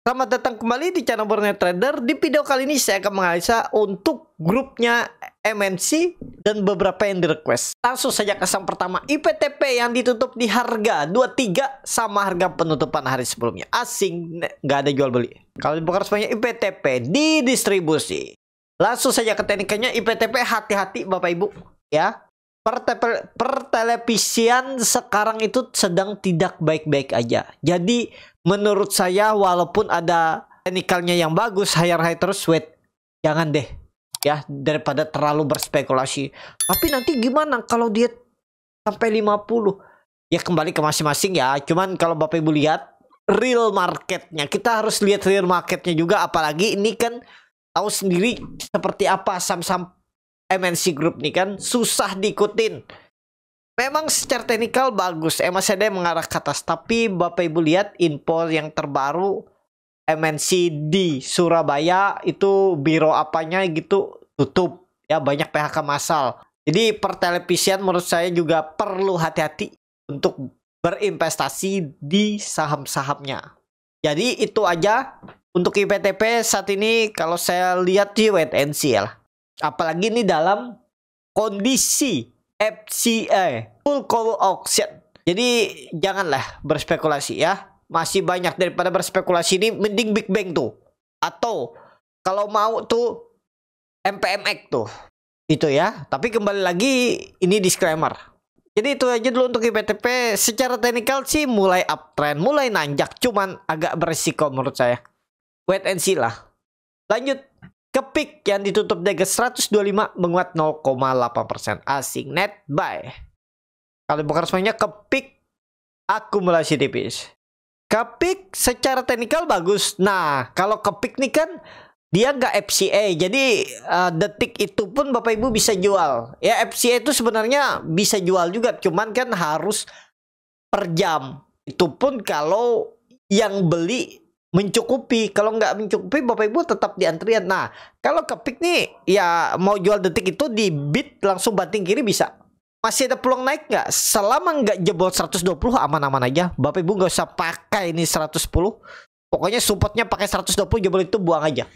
Selamat datang kembali di channel Borneo Trader. Di video kali ini saya akan menganalisa untuk grupnya MNC dan beberapa yang di request. Langsung saja ke yang pertama, IPTP yang ditutup di harga 23 sama harga penutupan hari sebelumnya. Asing, nggak ada jual beli. Kalau dibuka resminya IPTP di distribusi. Langsung saja ke teknikanya. IPTP, hati-hati Bapak Ibu ya. Pertelevisian sekarang itu sedang tidak baik-baik aja. Jadi menurut saya walaupun ada teknikalnya yang bagus, higher high terus, wait, jangan deh ya, daripada terlalu berspekulasi. Tapi nanti gimana kalau dia sampai 50? Ya kembali ke masing-masing ya. Cuman kalau Bapak Ibu lihat real marketnya, kita harus lihat real marketnya juga. Apalagi ini kan tahu sendiri seperti apa saham-saham MNC Group nih kan, susah diikutin. Memang secara teknikal bagus, MACD mengarah ke atas. Tapi Bapak Ibu lihat info yang terbaru, MNC di Surabaya itu biro apanya gitu tutup ya, banyak PHK massal. Jadi pertelevisian menurut saya juga perlu hati-hati untuk berinvestasi di saham-sahamnya. Jadi itu aja untuk IPTP saat ini. Kalau saya lihat di wait and see lah. Apalagi ini dalam kondisi FCA, full call auction. Jadi janganlah berspekulasi ya. Masih banyak, daripada berspekulasi ini mending Big Bang tuh. Atau kalau mau tuh MPMX tuh. Itu ya. Tapi kembali lagi ini disclaimer. Jadi itu aja dulu untuk IPTP. Secara teknikal sih mulai uptrend, mulai nanjak. Cuman agak berisiko menurut saya. Wait and see lah. Lanjut ke PIK yang ditutup di harga 125 menguat 0,8% asing net buy. Kalau bukan resminya ke PIK akumulasi tipis. Ke PIK secara teknikal bagus. Nah kalau ke PIK nih kan dia nggak FCA, jadi detik itu pun Bapak Ibu bisa jual. Ya FCA itu sebenarnya bisa jual juga, cuman kan harus per jam. Itu pun kalau yang beli mencukupi. Kalau nggak mencukupi Bapak Ibu tetap di antrian. Nah kalau ke PIK nih ya mau jual detik itu di bid langsung banting kiri bisa. Masih ada peluang naik nggak? Selama nggak jebol 120 aman-aman aja. Bapak Ibu nggak usah pakai ini 110. Pokoknya supportnya pakai 120, jebol itu buang aja.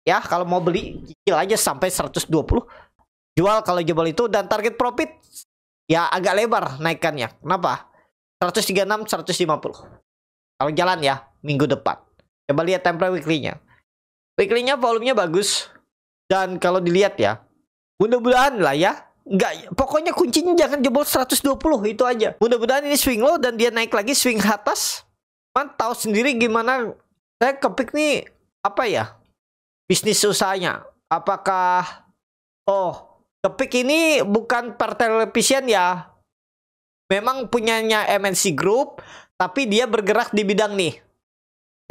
Ya kalau mau beli cicil aja sampai 120. Jual kalau jebol itu, dan target profit ya agak lebar naikannya. Kenapa? 136, 150. Kalau jalan ya minggu depan. Coba lihat template weekly-nya. Weekly-nya volumenya bagus. Dan kalau dilihat ya, mudah-mudahan lah ya. Enggak, pokoknya kuncinya jangan jebol 120, itu aja. Mudah-mudahan ini swing low dan dia naik lagi swing atas. Man tahu sendiri gimana saya kepik nih apa ya? Bisnis usahanya. Apakah kepik ini bukan pertelevisian ya. Memang punyanya MNC Group, tapi dia bergerak di bidang nih.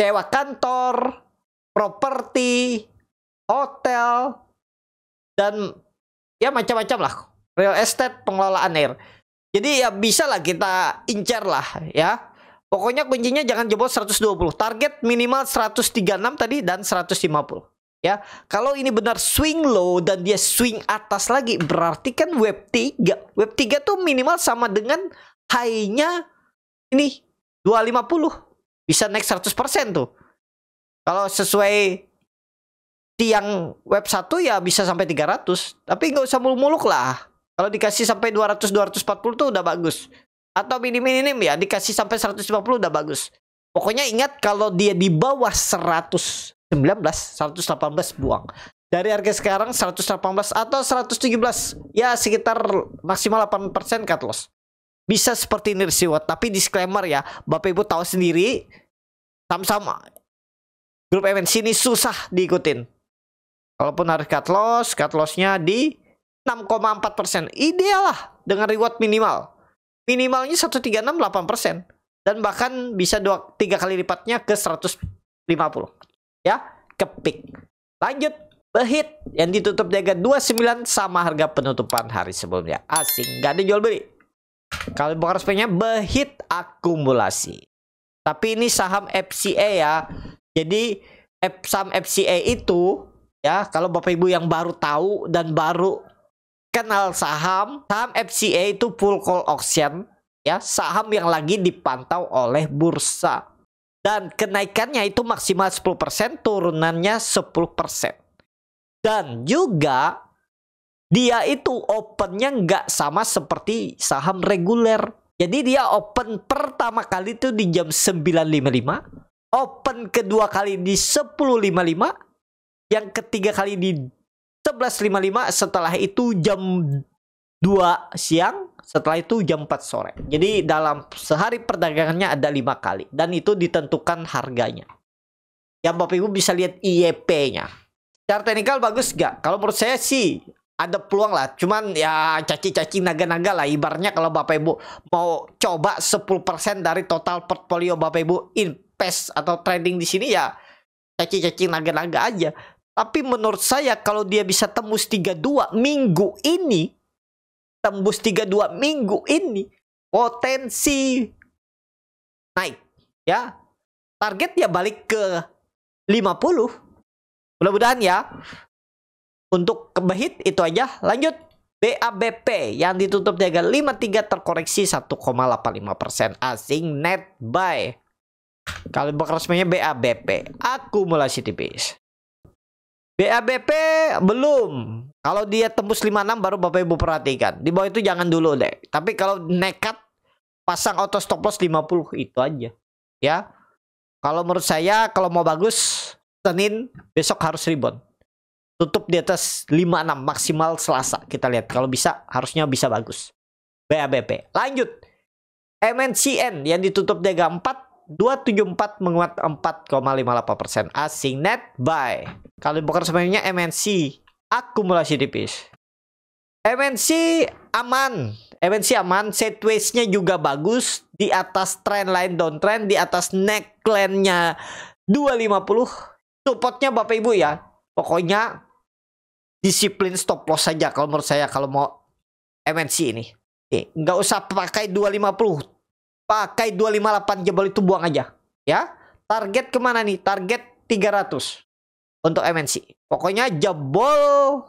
Sewa kantor, properti, hotel, dan ya macam-macam lah. Real estate, pengelolaan air. Jadi ya bisa lah kita incar lah ya. Pokoknya kuncinya jangan jebol 120. Target minimal 136 tadi dan 150. Ya, kalau ini benar swing low dan dia swing atas lagi, berarti kan web 3. Web 3 tuh minimal sama dengan high-nya ini 250. Bisa naik 100% tuh. Kalau sesuai tiang web 1 ya bisa sampai 300. Tapi nggak usah muluk-muluk lah. Kalau dikasih sampai 200, 240 tuh udah bagus. Atau minim-minim ya dikasih sampai 150 udah bagus. Pokoknya ingat kalau dia di bawah 119, 118 buang. Dari harga sekarang 118 atau 117. Ya sekitar maksimal 8% cut loss. Bisa seperti ini resiwat, tapi disclaimer ya, Bapak Ibu tahu sendiri, sama-sama grup MNC ini susah diikutin. Walaupun harus cut lossnya di 6,4%. Ideal lah dengan reward minimal. Minimalnya 136 8%. Dan bahkan bisa 2-3 kali lipatnya ke 150. Ya, kepik. Lanjut, Behit yang ditutup di harga 29 sama harga penutupan hari sebelumnya. Asing, nggak ada jual beli. Kalau bukan resminya Behit akumulasi. Tapi ini saham FCA ya. Jadi saham FCA itu ya, kalau Bapak Ibu yang baru tahu dan baru kenal saham FCA itu full call auction ya, saham yang lagi dipantau oleh bursa. Dan kenaikannya itu maksimal 10%, turunannya 10%. Dan juga dia itu opennya nggak sama seperti saham reguler. Jadi dia open pertama kali itu di jam 9.55, open kedua kali di 10.55, yang ketiga kali di 11.55, setelah itu jam 2 siang, setelah itu jam 4 sore. Jadi dalam sehari perdagangannya ada 5 kali. Dan itu ditentukan harganya. Yang Bapak Ibu bisa lihat IEP-nya. Secara teknikal bagus gak? Kalau menurut saya sih ada peluang lah. Cuman ya caci-caci naga-naga lah. Ibaratnya kalau Bapak Ibu mau coba 10% dari total portfolio Bapak Ibu invest atau trading di sini, ya caci-caci naga-naga aja. Tapi menurut saya kalau dia bisa tembus 32 minggu ini, potensi naik ya. Target ya balik ke 50. Mudah-mudahan ya. Untuk kebahit itu aja. Lanjut BABP yang ditutup di harga 53 terkoreksi 1,85% asing net buy. Kalau bukan resminya BABP akumulasi tipis. BABP belum. Kalau dia tembus 56 baru Bapak Ibu perhatikan. Di bawah itu jangan dulu deh. Tapi kalau nekat pasang auto stop loss 50 itu aja. Ya. Kalau menurut saya kalau mau bagus Senin besok harus rebound. Tutup di atas 56 maksimal Selasa. Kita lihat kalau bisa harusnya bisa bagus. BABP. Lanjut. MNCN yang ditutup di harga 4 274 menguat 4,58% asing net buy. Kalau bukan sebenarnya MNC akumulasi tipis. MNC aman. MNC aman, sideways-nya juga bagus di atas trendline downtrend, di atas neckline-nya 250. Supportnya Bapak Ibu ya. Pokoknya disiplin stop loss saja kalau menurut saya kalau mau MNC ini. Nggak usah pakai 250. Pakai 258 jebol itu buang aja. Ya. Target kemana nih? Target 300. Untuk MNC. Pokoknya jebol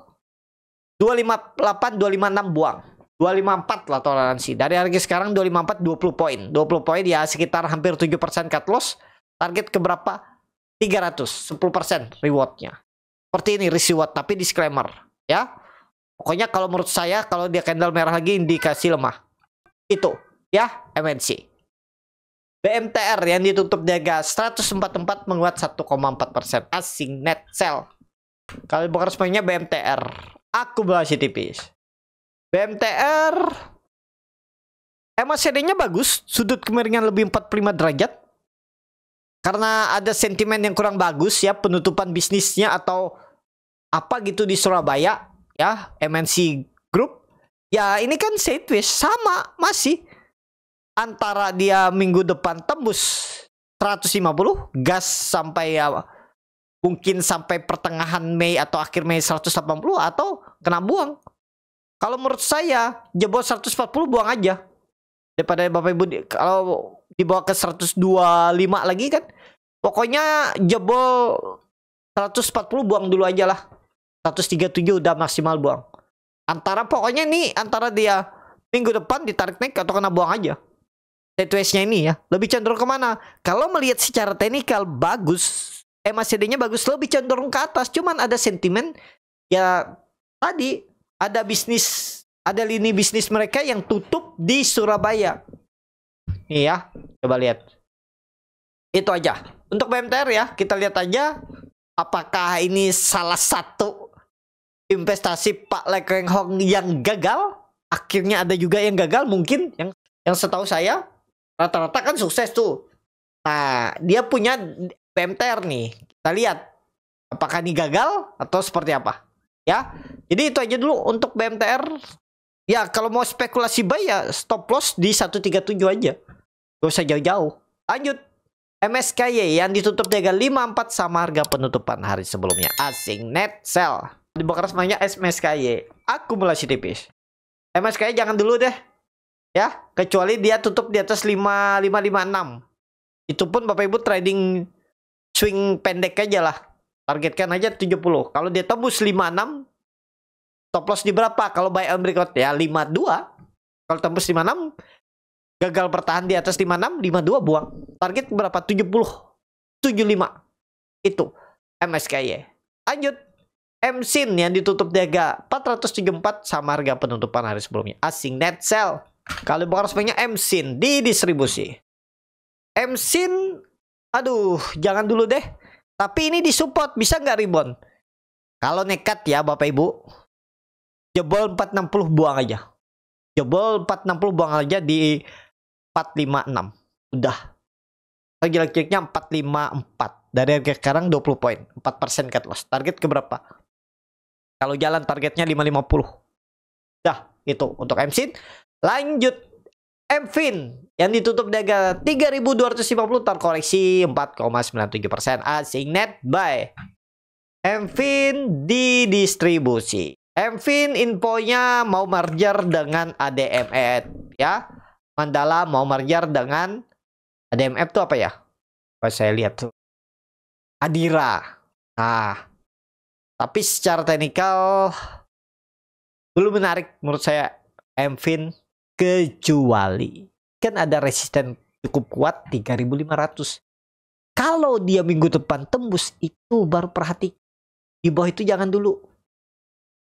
258, 256 buang. 254 lah toleransi. Dari harga sekarang 254 20 poin. 20 poin ya sekitar hampir 7% cut loss. Target ke berapa? 300. 10% rewardnya. Seperti ini risk reward tapi disclaimer. Ya. Pokoknya kalau menurut saya kalau dia candle merah lagi indikasi lemah. Itu. Ya. MNC. BMTR yang ditutup di harga 144 menguat 1,4% asing net sell. Kalau bukan resminya BMTR akumulasi tipis. BMTR MACD-nya bagus, sudut kemiringan lebih 45 derajat. Karena ada sentimen yang kurang bagus ya, penutupan bisnisnya atau apa gitu di Surabaya ya, MNC Group. Ya ini kan sideways sama masih. Antara dia minggu depan tembus 150 gas sampai ya mungkin sampai pertengahan Mei atau akhir Mei 180 atau kena buang. Kalau menurut saya jebol 140 buang aja. Daripada Bapak Ibu kalau dibawa ke 125 lagi kan. Pokoknya jebol 140 buang dulu aja lah. 137 udah maksimal buang. Pokoknya nih antara dia minggu depan ditarik naik atau kena buang aja. Sideways-nya ini ya lebih cenderung kemana? Kalau melihat secara teknikal bagus, MACD-nya bagus, lebih cenderung ke atas. Cuman ada sentimen ya tadi ada bisnis, ada lini bisnis mereka yang tutup di Surabaya. Nih ya, coba lihat. Itu aja untuk BMTR ya. Kita lihat aja apakah ini salah satu investasi Pak Lee Kwek Hong yang gagal. Akhirnya ada juga yang gagal mungkin yang setahu saya. Rata-rata kan sukses tuh. Nah, dia punya BMTR nih. Kita lihat apakah ini gagal atau seperti apa. Ya. Jadi itu aja dulu untuk BMTR. Ya, kalau mau spekulasi buy ya stop loss di 137 aja. Gak usah jauh-jauh. Lanjut. MSKY yang ditutup di harga 54 sama harga penutupan hari sebelumnya. Asing net sell. Dibongkar semuanya MSKY. Akumulasi tipis. MSKY jangan dulu deh. Ya, kecuali dia tutup di atas 5556. Itu pun Bapak Ibu trading swing pendek aja lah. Targetkan aja 70. Kalau dia tembus 56, stop loss di berapa? Kalau buy on breakout ya 52. Kalau tembus 56, Gagal bertahan di atas 56, 52 buang. Target berapa? 70, 75. Itu MSKY. Lanjut. MSIN yang ditutup di harga 474 sama harga penutupan hari sebelumnya. Asing net sell. Kalau bukan resminya MSIN di distribusi. MSIN, aduh, jangan dulu deh. Tapi ini disupport, bisa nggak rebound? Kalau nekat ya Bapak Ibu, jebol 460 buang aja. Jebol 460 buang aja di 456. Udah. Lagi-laginya 454. Dari harga sekarang 20 poin. 4% cut loss. Target ke berapa? Kalau jalan targetnya 550. Dah, itu untuk MSIN. Lanjut MFIN yang ditutup di harga 3.250 terkoreksi 4,97%. Asing net buy. MFIN di distribusi. MFIN infonya mau merger dengan ADMF ya. Mandala mau merger dengan ADMF itu apa ya? Pas saya lihat tuh. Adira. Nah, tapi secara teknikal belum menarik menurut saya MFIN, kecuali kan ada resisten cukup kuat 3.500. Kalau dia minggu depan tembus itu baru perhati. Di bawah itu jangan dulu.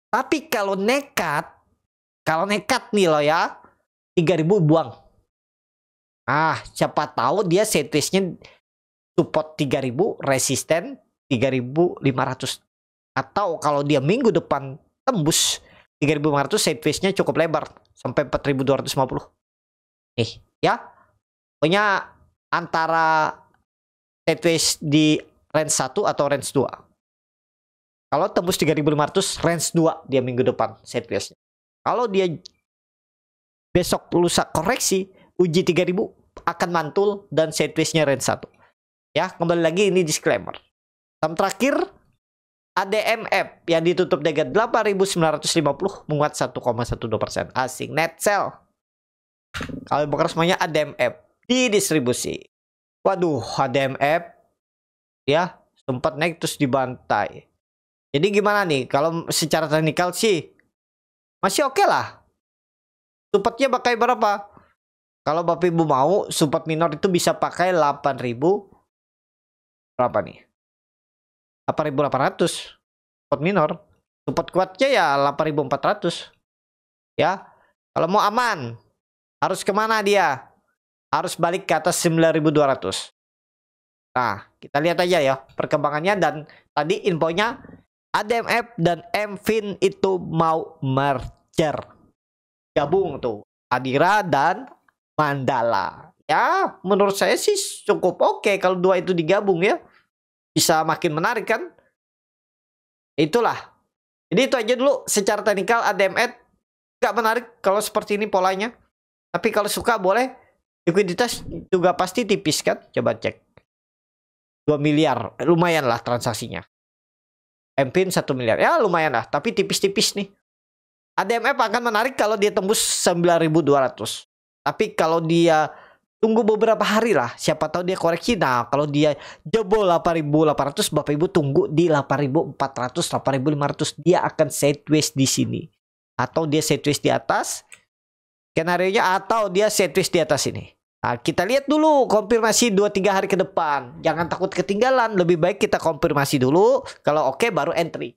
Tapi kalau nekat nih loh ya, 3.000 buang. Ah, siapa tahu dia setlistnya support 3.000, resisten 3.500. Atau kalau dia minggu depan tembus 3.500, setlistnya cukup lebar sampai 4.250. Ya. Pokoknya antara setlist di range 1 atau range 2. Kalau tembus 3.500, range 2 dia minggu depan setlistnya. Kalau dia besok lusa koreksi, uji 3.000 akan mantul dan setlistnya range 1. Ya, kembali lagi ini disclaimer. Saham terakhir ADMF yang ditutup dengan 8.950 menguat 1,12%. Asing net sell. Kalau bukan semuanya ADMF di distribusi. Waduh, ADMF ya sempat naik terus dibantai. Jadi gimana nih? Kalau secara teknikal sih masih oke lah. Supportnya pakai berapa? Kalau Bapak Ibu mau support minor itu bisa pakai 8.000 berapa nih? 8.800 support minor. Support kuatnya ya 8.400. Ya. Kalau mau aman harus kemana dia? Harus balik ke atas 9.200. Nah, kita lihat aja ya perkembangannya. Dan tadi infonya ADMF dan MFIN itu mau merger. Gabung tuh Adira dan Mandala. Ya, menurut saya sih cukup oke kalau dua itu digabung ya. Bisa makin menarik kan? Itulah. Jadi itu aja dulu secara teknikal ADMF gak menarik kalau seperti ini polanya. Tapi kalau suka boleh. Likuiditas juga pasti tipis kan? Coba cek. 2 miliar. Lumayan lah transaksinya. MFIN 1 miliar. Ya lumayan lah. Tapi tipis-tipis nih. ADMF akan menarik kalau dia tembus 9.200. Tapi kalau dia tunggu beberapa hari lah, siapa tahu dia koreksi. Nah, kalau dia jebol 8.800, Bapak Ibu tunggu di 8.400, 8.500. Dia akan sideways di sini. Atau dia sideways di atas. Skenario-nya atau dia sideways di atas ini. Nah, kita lihat dulu konfirmasi 2-3 hari ke depan. Jangan takut ketinggalan. Lebih baik kita konfirmasi dulu. Kalau oke baru entry.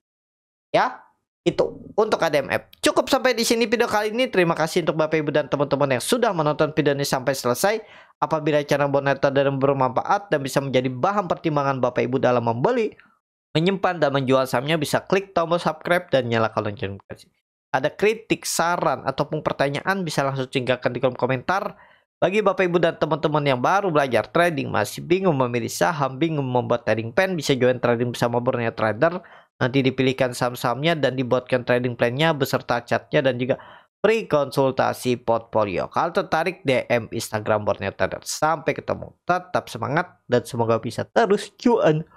Ya. Itu untuk ADMF. Cukup sampai di sini video kali ini. Terima kasih untuk Bapak Ibu dan teman-teman yang sudah menonton video ini sampai selesai. Apabila channel Boneta dan bermanfaat dan bisa menjadi bahan pertimbangan Bapak Ibu dalam membeli, menyimpan dan menjual sahamnya, bisa klik tombol subscribe dan nyalakan lonceng notifikasi. Ada kritik, saran ataupun pertanyaan bisa langsung tinggalkan di kolom komentar. Bagi Bapak Ibu dan teman-teman yang baru belajar trading, masih bingung memilih saham, bingung membuat trading plan, bisa join trading bersama Borneo Trader. Nanti dipilihkan saham-sahamnya dan dibuatkan trading plan-nya beserta chatnya dan juga free konsultasi portfolio. Kalau tertarik DM Instagram Borneo Trader. Sampai ketemu. Tetap semangat dan semoga bisa terus cuan.